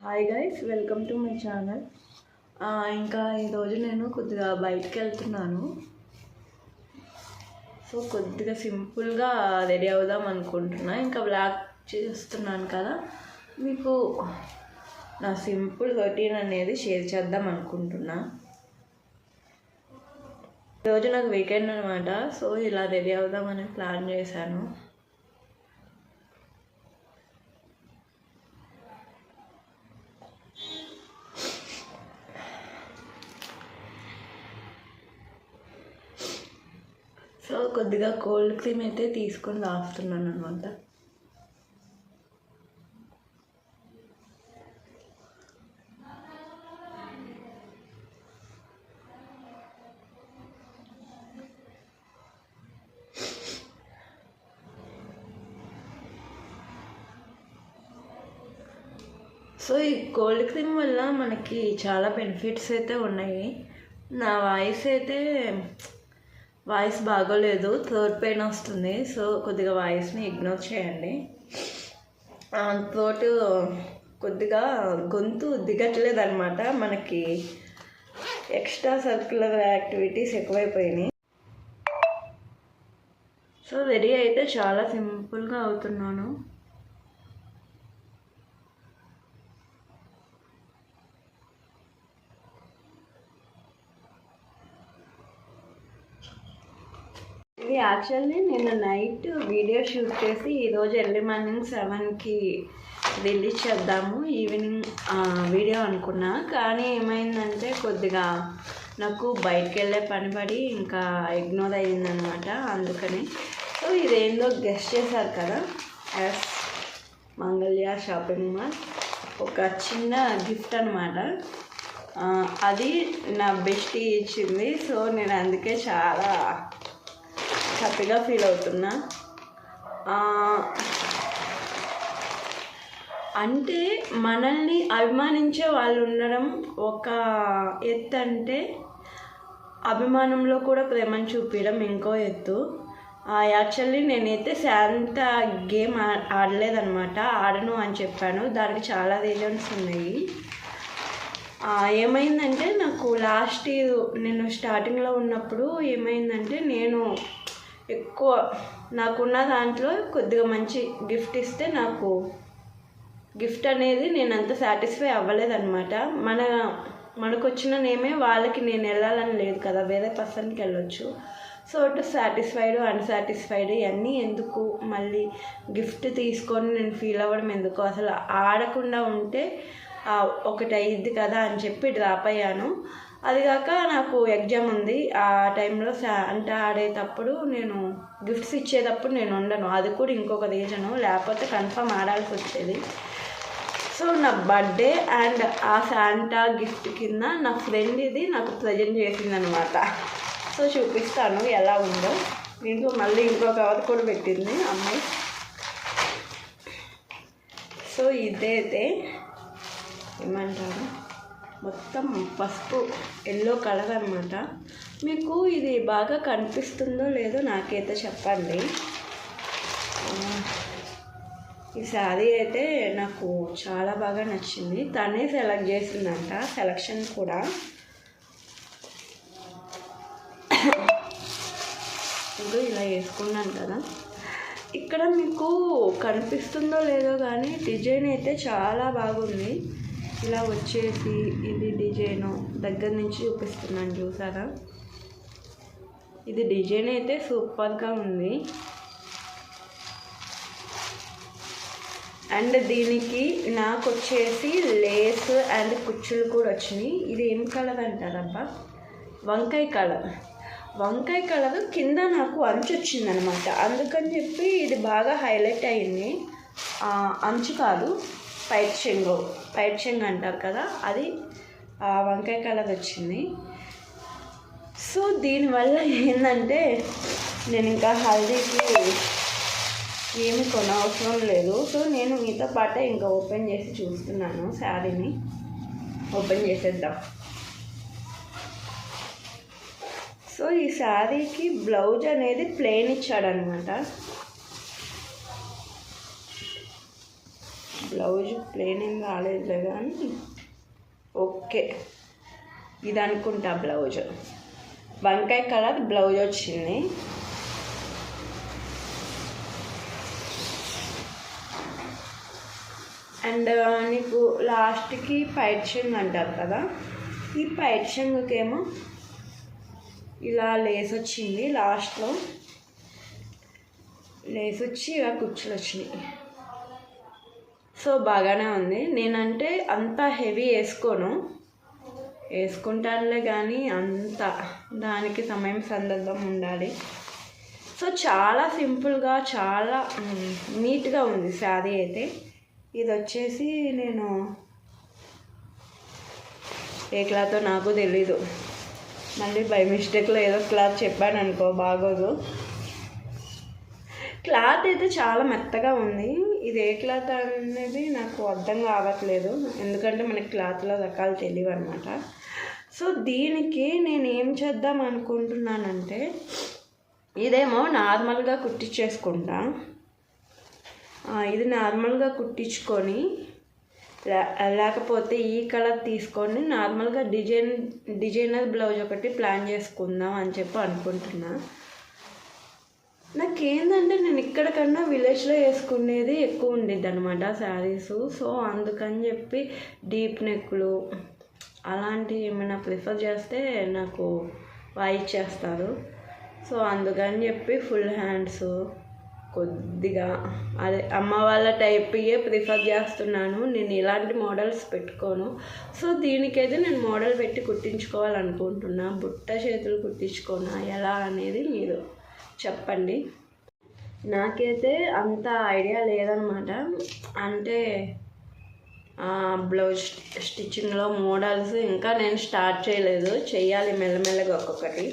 Hi guys, welcome to my channel. ఇంకా ఈరోజు నేను కొద్దిగా బయటికి వెళ్తున్నాను. సో కొద్దిగా సింపుల్గా రెడీ అవుదాం అనుకుంటున్నా. ఇంకా బ్లాగ్ చేస్తున్నాను కదా, మీకు నా సింపుల్ రొటీన్ అనేది షేర్ చేద్దాం అనుకుంటున్నా. ఈరోజు నాకు వీకెండ్ అనమాట. సో ఇలా రెడీ అవుదామని ప్లాన్ చేశాను. సో కొద్దిగా కోల్డ్ క్రీమ్ అయితే తీసుకొని రాస్తున్నాను అనమాట. సో ఈ కోల్డ్ క్రీమ్ వల్ల మనకి చాలా బెనిఫిట్స్ అయితే ఉన్నాయి. నా వాయిస్ బాగోలేదు, థ్రోట్ పెయిన్ వస్తుంది. సో కొద్దిగా వాయిస్ని ఇగ్నోర్ చేయండి. థ్రోట్ కొద్దిగా గొంతు దిగట్లేదు అనమాట. మనకి ఎక్స్ట్రా సర్క్యులర్ యాక్టివిటీస్ ఎక్కువైపోయినాయి. సో రెడీ అయితే చాలా సింపుల్గా అవుతున్నాను. ఇది యాక్చువల్లీ నేను నైట్ వీడియో షూట్ చేసి ఈరోజు ఎర్లీ మార్నింగ్ 7కి రిలీజ్ చేద్దాము ఈవినింగ్ వీడియో అనుకున్నా. కానీ ఏమైందంటే కొద్దిగా నాకు బయటకు వెళ్ళే పని పడి ఇంకా ఇగ్నోర్ అయ్యిందనమాట. అందుకని సో ఇదేందో గెస్ట్ చేశారు కదా, ఎస్ మంగళ్య షాపింగ్ మాల్ ఒక చిన్న గిఫ్ట్ అనమాట. అది నా బెస్టీ ఇచ్చింది. సో నేను అందుకే చాలా హ్యాపీగా ఫీల్ అవుతున్నా. అంటే మనల్ని అభిమానించే వాళ్ళు ఉండడం ఒక ఎత్తు, అంటే అభిమానంలో కూడా ప్రేమను చూపించడం ఇంకో ఎత్తు. యాక్చువల్లీ నేనైతే శాంతా గేమ్ ఆడలేదనమాట. ఆడను అని చెప్పాను. దానికి చాలా రీజన్స్ ఉన్నాయి. ఏమైందంటే నాకు లాస్ట్ ఇయర్ నేను స్టార్టింగ్లో ఉన్నప్పుడు ఏమైందంటే నేను ఎక్కువ నాకున్న దాంట్లో కొద్దిగా మంచి గిఫ్ట్ ఇస్తే నాకు గిఫ్ట్ అనేది నేను అంత సాటిస్ఫై అవ్వలేదన్నమాట. మనకు వచ్చిన నేమే వాళ్ళకి నేను వెళ్ళాలని లేదు కదా, వేరే పర్సన్కి వెళ్ళొచ్చు. సో టు సాటిస్ఫైడ్ అన్సాటిస్ఫైడ్ ఇవన్నీ ఎందుకు, మళ్ళీ గిఫ్ట్ తీసుకొని నేను ఫీల్ అవ్వడం ఎందుకు, అసలు ఆడకుండా ఉంటే ఒకటి అయ్యిద్ది కదా అని చెప్పి డ్రాప్ అయ్యాను. అదిగాక నాకు ఎగ్జామ్ ఉంది. ఆ టైంలో అంటే ఆడేటప్పుడు నేను గిఫ్ట్స్ ఇచ్చేటప్పుడు నేను ఉండను. అది కూడా ఇంకొక రీజను, లేకపోతే కన్ఫర్మ్ ఆడాల్సి వచ్చేది. సో నా బర్త్డే అండ్ ఆ శాంటా గిఫ్ట్ కింద నా ఫ్రెండ్ ఇది నాకు ప్రజెంట్ చేసిందనమాట. సో చూపిస్తాను ఎలా ఉందో. దీంట్లో మళ్ళీ ఇంకో కవర్ కూడా పెట్టింది అమ్మాయి. సో ఇదైతే ఏమంటారు, మొత్తం పసుపు ఎల్లో కలర్ అనమాట. మీకు ఇది బాగా కనిపిస్తుందో లేదో నాకైతే చెప్పండి. ఈ శారీ అయితే నాకు చాలా బాగా నచ్చింది. తనే సెలెక్ట్ చేసిందంట, సెలెక్షన్ కూడా. ఇప్పుడు ఇలా వేసుకున్నాను కదా, ఇక్కడ మీకు కనిపిస్తుందో లేదో కానీ డిజైన్ అయితే చాలా బాగుంది. ఇలా వచ్చేసి ఇది డిజైను దగ్గర నుంచి చూపిస్తున్నాను, చూసారా? ఇది డిజైన్ అయితే సూపర్గా ఉంది. అండ్ దీనికి నాకు వచ్చేసి లేస్ అండ్ కుచ్చులు కూడా వచ్చినాయి. ఇది ఏం కలర్ అంటారబ్బా, వంకాయ కలర్ కింద నాకు అంచు వచ్చిందనమాట. అందుకని చెప్పి ఇది బాగా హైలైట్ అయింది. అంచు కాదు, పైట్ చెంగు అంటారు కదా, అది వంకాయ కలర్ వచ్చింది. సో దీనివల్ల ఏంటంటే నేను ఇంకా హల్దీకి ఏమి కొనవసరం లేదు. సో నేను మీతో పాటే ఇంకా ఓపెన్ చేసి చూస్తున్నాను. శారీని ఓపెన్ చేసేద్దాం. సో ఈ శారీకి బ్లౌజ్ అనేది ప్లెయిన్ ఇచ్చాడనమాట. బ్లౌజ్ ప్లెయిన్ ఏం రాలేదులే కానీ ఓకే. ఇది అనుకుంటా బ్లౌజ్, వంకాయ కలర్ బ్లౌజ్ వచ్చింది. అండ్ నీకు లాస్ట్కి పైట్ షంగ్ అంటారు కదా, ఈ పైట్ షంగ్కేమో ఇలా లేస్ వచ్చింది. లాస్ట్లో లేస్ వచ్చి ఇలా కుచ్చులు వచ్చినాయి. సో బాగానే ఉంది. నేనంటే అంత హెవీ వేసుకుంటానులే కానీ అంత దానికి సమయం సందర్భం ఉండాలి. సో చాలా సింపుల్గా చాలా నీట్గా ఉంది శారీ అయితే. ఇది వచ్చేసి నేను ఏ క్లాతో నాకు తెలీదు, మళ్ళీ బై మిస్టేక్లో ఏదో క్లాత్ చెప్పాను అనుకో బాగోదు. క్లాత్ అయితే చాలా మెత్తగా ఉంది. ఇది ఏ క్లాత్ అనేది నాకు అర్థం కావట్లేదు, ఎందుకంటే మనకి క్లాత్లో రకాలు తెలియవు అనమాట. సో దీనికి నేను ఏం చేద్దాం అనుకుంటున్నానంటే, ఇదేమో నార్మల్గా కుట్టించేసుకుంటా. ఇది నార్మల్గా కుట్టించుకొని లేకపోతే ఈ కలర్ తీసుకొని నార్మల్గా డిజైనర్ బ్లౌజ్ ఒకటి ప్లాన్ చేసుకుందాం అని చెప్పి అనుకుంటున్నా. నాకేంటంటే నేను ఇక్కడికన్నా విలేజ్లో వేసుకునేది ఎక్కువ ఉండిద్ది అనమాట శారీసు. సో అందుకని చెప్పి డీప్ నెక్లు అలాంటివి ఏమైనా ప్రిఫర్ చేస్తే నాకు వాయిచ్చేస్తారు. సో అందుకని చెప్పి ఫుల్ హ్యాండ్స్ కొద్దిగా అదే అమ్మ వాళ్ళ టైప్యే ప్రిఫర్ చేస్తున్నాను. నేను ఇలాంటి మోడల్స్ పెట్టుకోను. సో దీనికైతే నేను మోడల్ పెట్టి కుట్టించుకోవాలనుకుంటున్నా. బుట్ట చేతులు కుట్టించుకోనా ఎలా అనేది మీరు చెప్పండి. నాకైతే అంత ఐడియా లేదనమాట. అంటే బ్లౌజ్ స్టిచ్చింగ్లో మోడల్స్ ఇంకా నేను స్టార్ట్ చేయలేదు, చెయ్యాలి మెల్లమెల్లగా ఒక్కొక్కటి.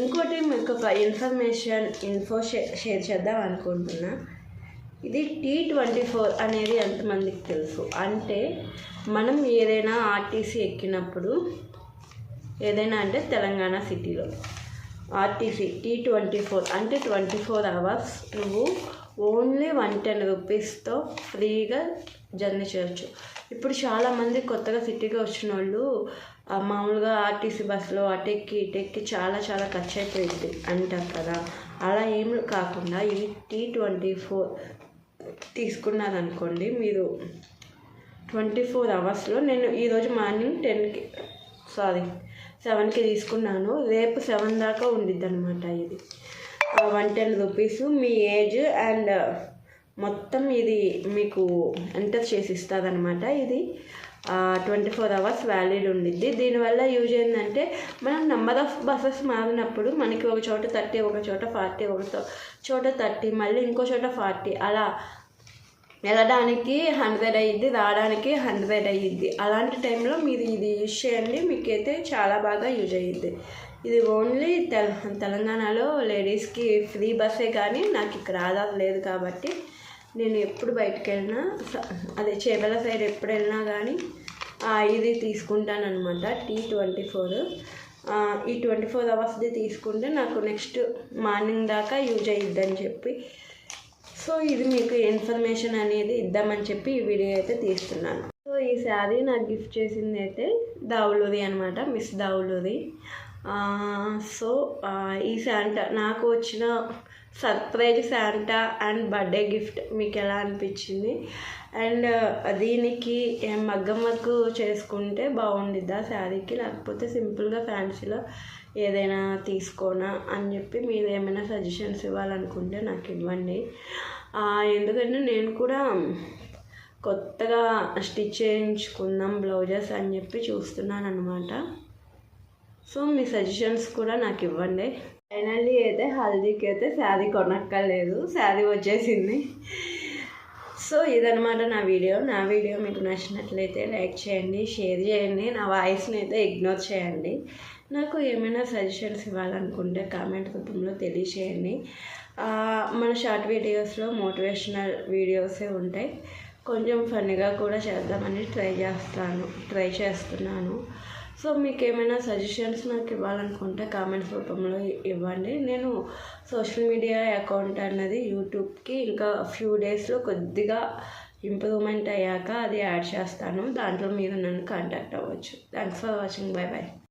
ఇంకోటి మీకు ఒక ఇన్ఫో షేర్ చేద్దాం అనుకుంటున్నా. ఇది T24 అనేది ఎంతమందికి తెలుసు? అంటే మనం ఏదైనా ఆర్టీసీ ఎక్కినప్పుడు, ఏదైనా అంటే తెలంగాణ సిటీలో ఆర్టీసీ T24 అంటే 24 hours నువ్వు ఓన్లీ 110 రూపీస్తో ఫ్రీగా జర్నీ చేయొచ్చు. ఇప్పుడు చాలామంది కొత్తగా సిటీకి వచ్చిన వాళ్ళు మామూలుగా ఆర్టీసీ బస్సులో అటెక్కి చాలా చాలా ఖర్చు అయిపోయింది అంటారు కదా. అలా ఏమి కాకుండా ఇది T24 తీసుకున్నారనుకోండి, మీరు 24 hours నేను ఈరోజు మార్నింగ్ 7కి తీసుకున్నాను. రేపు 7 దాకా ఉండిద్ది అనమాట. ఇది 110 రూపీస్. మీ ఏజ్ అండ్ మొత్తం ఇది మీకు ఎంటర్ చేసి ఇస్తుందన్నమాట. ఇది 24 hours వ్యాలిడ్ ఉండిద్ది. దీనివల్ల యూజ్ ఏంటంటే, మనం నెంబర్ ఆఫ్ బస్సెస్ మారినప్పుడు మనకి ఒక చోట 30, ఒక చోట 40, ఒక చోట 30, మళ్ళీ ఇంకో చోట 40, అలా వెళ్ళడానికి 100 అయ్యిద్ది, రావడానికి 100 అయ్యిద్ది. అలాంటి టైంలో మీరు ఇది యూజ్ చేయండి, మీకైతే చాలా బాగా యూజ్ అయ్యిద్ది. ఇది ఓన్లీ తెలంగాణలో లేడీస్కి ఫ్రీ బస్సే, కానీ నాకు ఇక్కడ ఆధార్ లేదు కాబట్టి నేను ఎప్పుడు బయటకు వెళ్ళినా, అదే చేపల సైడ్ ఎప్పుడు వెళ్ళినా కానీ ఇది తీసుకుంటానమాట. T24 ఈ 24 hours తీసుకుంటే నాకు నెక్స్ట్ మార్నింగ్ దాకా యూజ్ అయ్యిద్దని చెప్పి, సో ఇది మీకు ఇన్ఫర్మేషన్ అనేది ఇద్దామని చెప్పి ఈ వీడియో అయితే తీస్తున్నాను. సో ఈ శారీ నాకు గిఫ్ట్ చేసింది అయితే దావులూరి అనమాట, మిస్ దావులూరి. సో ఈ శాంటా నాకు వచ్చిన surprise Santa and birthday gift మీకు ఎలా అనిపించింది? అండ్ దీనికి మగ్గం వర్క్ చేసుకుంటే బాగుండిద్దా శారీకి, లేకపోతే సింపుల్గా ఫ్యాన్సీలో ఏదైనా తీసుకోనా అని చెప్పి మీరు ఏమైనా సజెషన్స్ ఇవ్వాలనుకుంటే నాకు ఇవ్వండి. ఎందుకంటే నేను కూడా కొత్తగా స్టిచ్ చేయించుకుందాం బ్లౌజెస్ అని చెప్పి చూస్తున్నాను అనమాట. సో మీ సజెషన్స్ కూడా నాకు ఇవ్వండి. ఫైనల్లీ అయితే హల్దీకి అయితే శారీ కొనక్కర్లేదు, శారీ వచ్చేసింది. సో ఇదనమాట నా వీడియో మీకు నచ్చినట్లయితే లైక్ చేయండి, షేర్ చేయండి, నా వాయిస్ని అయితే ఇగ్నోర్ చేయండి. నాకు ఏమైనా సజెషన్స్ ఇవ్వాలనుకుంటే కామెంట్ రూపంలో తెలియచేయండి. మన షార్ట్ వీడియోస్లో మోటివేషనల్ వీడియోసే ఉంటాయి, కొంచెం ఫన్నీగా కూడా చేద్దామని ట్రై చేస్తున్నాను. సో మీకు ఏమైనా సజెషన్స్ నాకు ఇవ్వాలనుకుంటే కామెంట్స్ రూపంలో ఇవ్వండి. నేను సోషల్ మీడియా అకౌంట్ అన్నది యూట్యూబ్కి ఇంకా ఫ్యూ డేస్లో కొద్దిగా ఇంప్రూవ్మెంట్ అయ్యాక అది యాడ్ చేస్తాను. దాంట్లో మీరు నన్ను కాంటాక్ట్ అవ్వచ్చు. Thanks for watching. Bye bye.